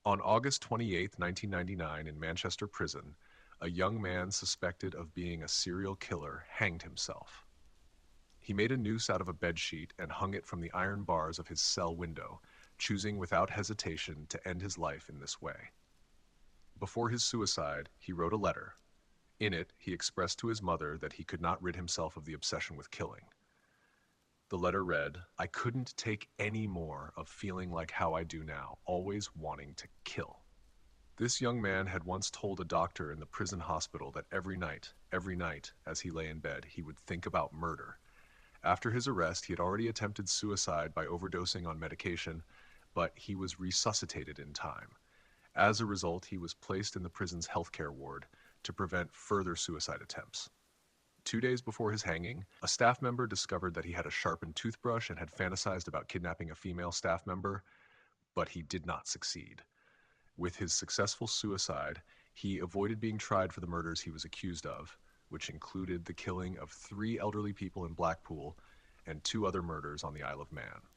On August 28, 1999, in Manchester Prison, a young man suspected of being a serial killer hanged himself. He made a noose out of a bedsheet and hung it from the iron bars of his cell window, choosing without hesitation to end his life in this way. Before his suicide, he wrote a letter. In it, he expressed to his mother that he could not rid himself of the obsession with killing. The letter read, "I couldn't take any more of feeling like how I do now, always wanting to kill." This young man had once told a doctor in the prison hospital that every night, as he lay in bed, he would think about murder. After his arrest, he had already attempted suicide by overdosing on medication, but he was resuscitated in time. As a result, he was placed in the prison's healthcare ward to prevent further suicide attempts. 2 days before his hanging, a staff member discovered that he had a sharpened toothbrush and had fantasized about kidnapping a female staff member, but he did not succeed. With his successful suicide, he avoided being tried for the murders he was accused of, which included the killing of 3 elderly people in Blackpool and 2 other murders on the Isle of Man.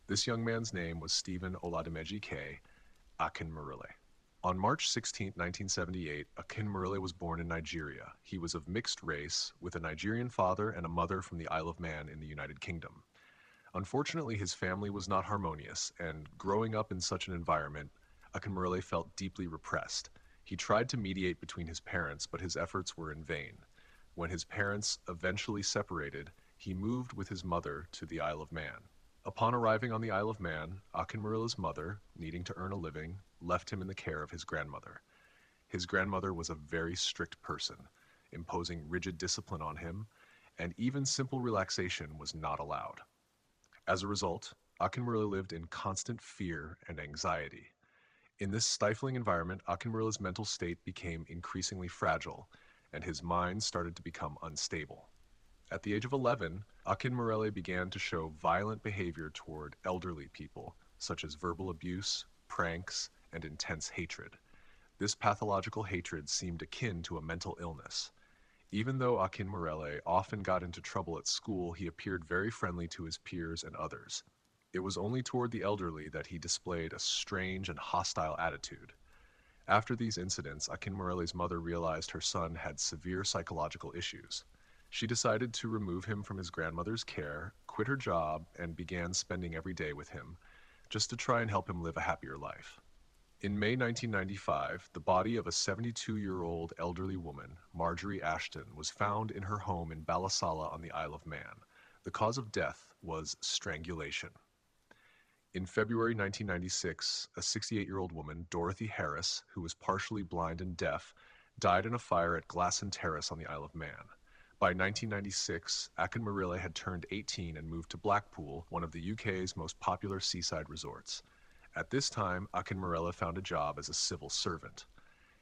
This young man's name was Stephen Oladimeji K. Akinmurele. On March 16, 1978, Akinmurele was born in Nigeria. He was of mixed race, with a Nigerian father and a mother from the Isle of Man in the United Kingdom. Unfortunately, his family was not harmonious, and growing up in such an environment, Akinmurele felt deeply repressed. He tried to mediate between his parents, but his efforts were in vain. When his parents eventually separated, he moved with his mother to the Isle of Man. Upon arriving on the Isle of Man, Akinmurele's mother, needing to earn a living, left him in the care of his grandmother. His grandmother was a very strict person, imposing rigid discipline on him, and even simple relaxation was not allowed. As a result, Akinmurele lived in constant fear and anxiety. In this stifling environment, Akinmurele's mental state became increasingly fragile, and his mind started to become unstable. At the age of 11, Akinmurele began to show violent behavior toward elderly people, such as verbal abuse, pranks, and intense hatred. This pathological hatred seemed akin to a mental illness. Even though Akinmurele often got into trouble at school, he appeared very friendly to his peers and others. It was only toward the elderly that he displayed a strange and hostile attitude. After these incidents, Akinmurele's mother realized her son had severe psychological issues. She decided to remove him from his grandmother's care, quit her job, and began spending every day with him, just to try and help him live a happier life. In May 1995, the body of a 72-year-old elderly woman, Marjorie Ashton, was found in her home in Ballasalla on the Isle of Man. The cause of death was strangulation. In February 1996, a 68-year-old woman, Dorothy Harris, who was partially blind and deaf, died in a fire at Glasson Terrace on the Isle of Man. By 1996, Akinmurele had turned 18 and moved to Blackpool, one of the UK's most popular seaside resorts. At this time, Akinmurele found a job as a civil servant.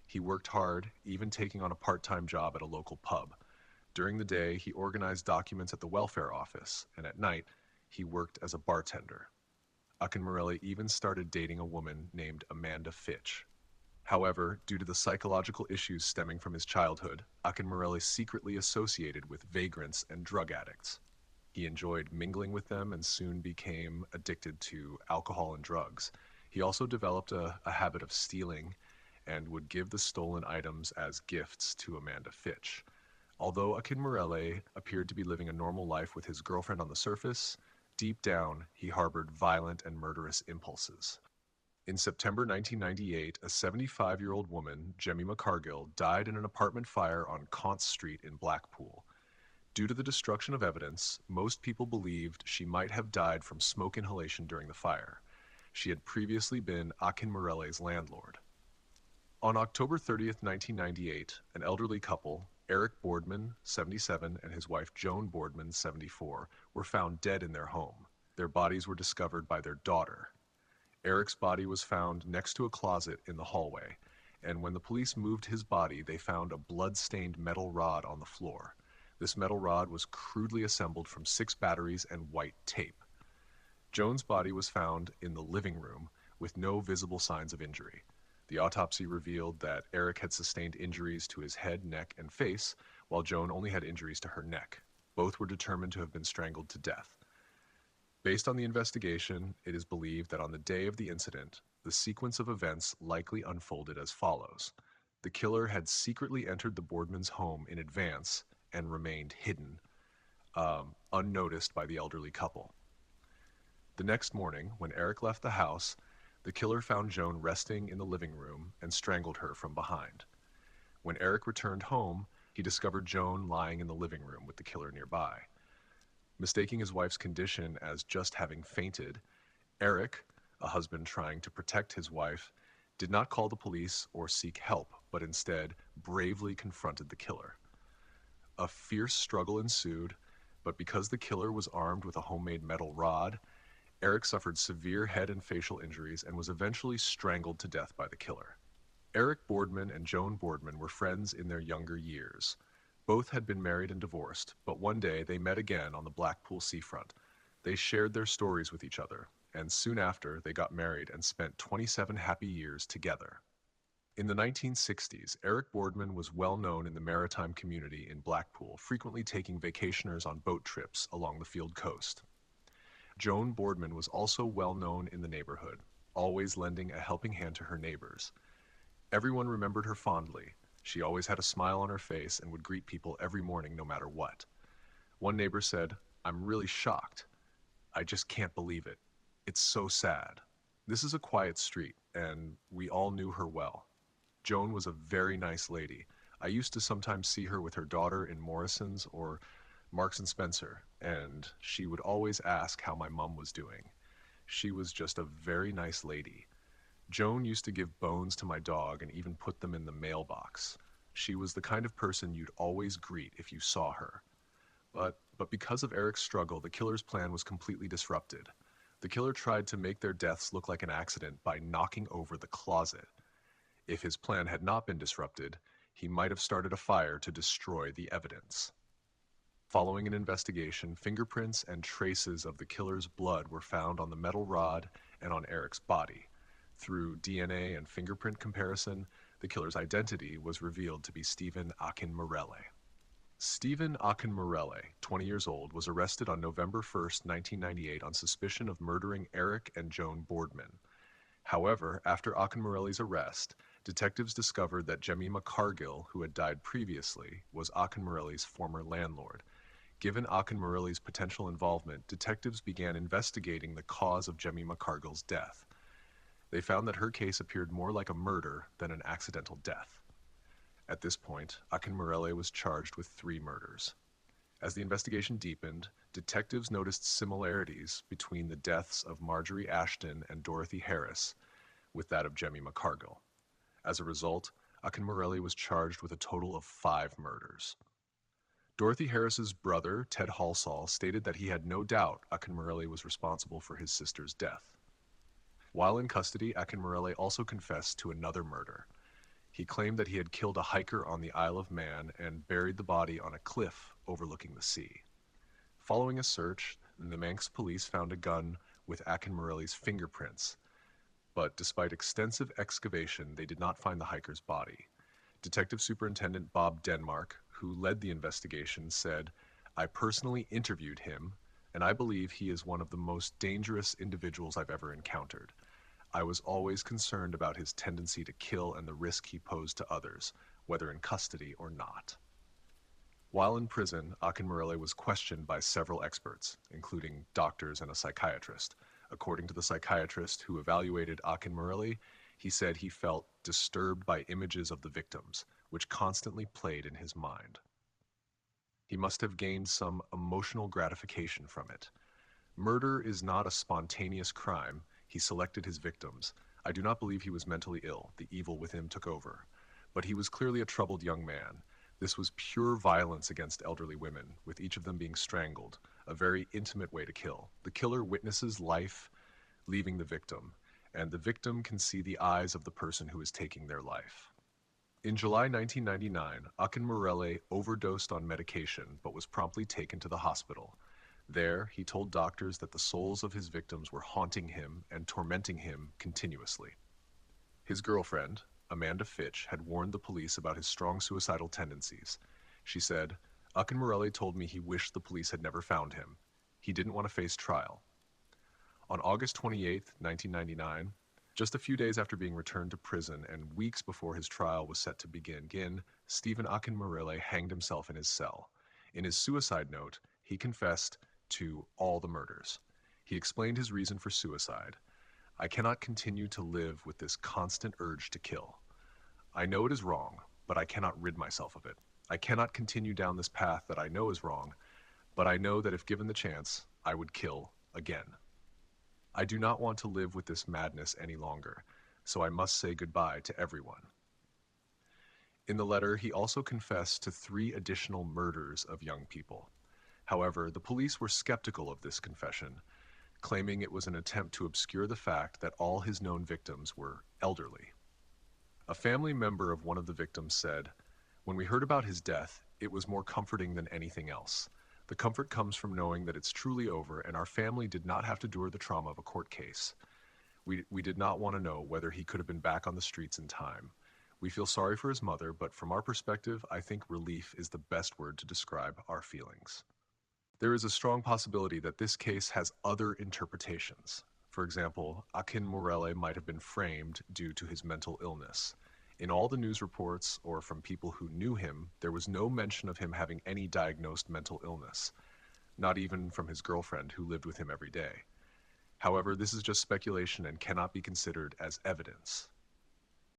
He worked hard, even taking on a part-time job at a local pub. During the day, he organized documents at the welfare office, and at night, he worked as a bartender. Akinmurele even started dating a woman named Amanda Fitch. However, due to the psychological issues stemming from his childhood, Akinmurele secretly associated with vagrants and drug addicts. He enjoyed mingling with them and soon became addicted to alcohol and drugs. He also developed a habit of stealing and would give the stolen items as gifts to Amanda Fitch. Although Akinmurele appeared to be living a normal life with his girlfriend on the surface, deep down he harbored violent and murderous impulses. In September 1998, a 75-year-old woman, Jemima Cargill, died in an apartment fire on Caunce Street in Blackpool. Due to the destruction of evidence, most people believed she might have died from smoke inhalation during the fire. She had previously been Akinmurele's landlord. On October 30th, 1998, an elderly couple, Eric Boardman, 77, and his wife Joan Boardman, 74, were found dead in their home. Their bodies were discovered by their daughter. Eric's body was found next to a closet in the hallway, and when the police moved his body, they found a blood-stained metal rod on the floor. This metal rod was crudely assembled from 6 batteries and white tape. Joan's body was found in the living room with no visible signs of injury. The autopsy revealed that Eric had sustained injuries to his head, neck, and face, while Joan only had injuries to her neck. Both were determined to have been strangled to death. Based on the investigation, it is believed that on the day of the incident, the sequence of events likely unfolded as follows. The killer had secretly entered the Boardman's home in advance and remained hidden, unnoticed by the elderly couple. The next morning, when Eric left the house, the killer found Joan resting in the living room and strangled her from behind. When Eric returned home, he discovered Joan lying in the living room with the killer nearby. Mistaking his wife's condition as just having fainted, Eric, a husband trying to protect his wife, did not call the police or seek help, but instead bravely confronted the killer. A fierce struggle ensued, but because the killer was armed with a homemade metal rod, Eric suffered severe head and facial injuries and was eventually strangled to death by the killer. Eric Boardman and Joan Boardman were friends in their younger years. Both had been married and divorced, but one day they met again on the Blackpool seafront. They shared their stories with each other, and soon after they got married and spent 27 happy years together. In the 1960s, Eric Boardman was well known in the maritime community in Blackpool, frequently taking vacationers on boat trips along the Field Coast. Joan Boardman was also well known in the neighborhood, always lending a helping hand to her neighbors. Everyone remembered her fondly. She always had a smile on her face and would greet people every morning no matter what. One neighbor said, "I'm really shocked. I just can't believe it. It's so sad." This is a quiet street, and we all knew her well. Joan was a very nice lady. I used to sometimes see her with her daughter in Morrison's or Marks and Spencer, and she would always ask how my mom was doing. She was just a very nice lady. Joan used to give bones to my dog and even put them in the mailbox. She was the kind of person you'd always greet if you saw her. But because of Eric's struggle, the killer's plan was completely disrupted. The killer tried to make their deaths look like an accident by knocking over the closet. If his plan had not been disrupted, he might have started a fire to destroy the evidence. Following an investigation, fingerprints and traces of the killer's blood were found on the metal rod and on Eric's body. Through DNA and fingerprint comparison, the killer's identity was revealed to be Stephen Akinmurele. Stephen Akinmurele, 20 years old, was arrested on November 1st, 1998 on suspicion of murdering Eric and Joan Boardman. However, after Akinmurele's arrest, detectives discovered that Jemima Cargill, who had died previously, was Akinmurele's former landlord. Given Akinmurele's potential involvement, detectives began investigating the cause of Jemima Cargill's death. They found that her case appeared more like a murder than an accidental death. At this point, Akinmurele was charged with 3 murders. As the investigation deepened, detectives noticed similarities between the deaths of Marjorie Ashton and Dorothy Harris with that of Jemima Cargill. As a result, Akinmurele was charged with a total of 5 murders. Dorothy Harris's brother, Ted Halsall, stated that he had no doubt Akinmurele was responsible for his sister's death. While in custody, Akinmurele also confessed to another murder. He claimed that he had killed a hiker on the Isle of Man and buried the body on a cliff overlooking the sea. Following a search, the Manx police found a gun with Akinmurele's fingerprints, but despite extensive excavation, they did not find the hiker's body. Detective Superintendent Bob Denmark, who led the investigation, said, "I personally interviewed him, and I believe he is one of the most dangerous individuals I've ever encountered. I was always concerned about his tendency to kill and the risk he posed to others, whether in custody or not." While in prison, Akinmurele was questioned by several experts, including doctors and a psychiatrist. According to the psychiatrist who evaluated Akinmurele, he said he felt disturbed by images of the victims, which constantly played in his mind. He must have gained some emotional gratification from it. Murder is not a spontaneous crime. He selected his victims. I do not believe he was mentally ill. The evil within him took over. But he was clearly a troubled young man. This was pure violence against elderly women, with each of them being strangled, a very intimate way to kill. The killer witnesses life leaving the victim, and the victim can see the eyes of the person who is taking their life. In July 1999, Akinmurele overdosed on medication but was promptly taken to the hospital. There, he told doctors that the souls of his victims were haunting him and tormenting him continuously. His girlfriend, Amanda Fitch, had warned the police about his strong suicidal tendencies. She said, "Akinmurele told me he wished the police had never found him. He didn't want to face trial. On August 28, 1999, just a few days after being returned to prison and weeks before his trial was set to begin, Stephen Akinmurele hanged himself in his cell. In his suicide note, he confessed to all the murders. He explained his reason for suicide. I cannot continue to live with this constant urge to kill. I know it is wrong, but I cannot rid myself of it. I cannot continue down this path that I know is wrong, but I know that if given the chance, I would kill again. I do not want to live with this madness any longer, so I must say goodbye to everyone. In the letter, he also confessed to 3 additional murders of young people. However, the police were skeptical of this confession, claiming it was an attempt to obscure the fact that all his known victims were elderly. A family member of one of the victims said, "When we heard about his death, it was more comforting than anything else. The comfort comes from knowing that it's truly over and our family did not have to endure the trauma of a court case. We did not want to know whether he could have been back on the streets in time. We feel sorry for his mother, but from our perspective, I think relief is the best word to describe our feelings." There is a strong possibility that this case has other interpretations. For example, Akinmurele might have been framed due to his mental illness. In all the news reports, or from people who knew him, there was no mention of him having any diagnosed mental illness, not even from his girlfriend who lived with him every day. However, this is just speculation and cannot be considered as evidence.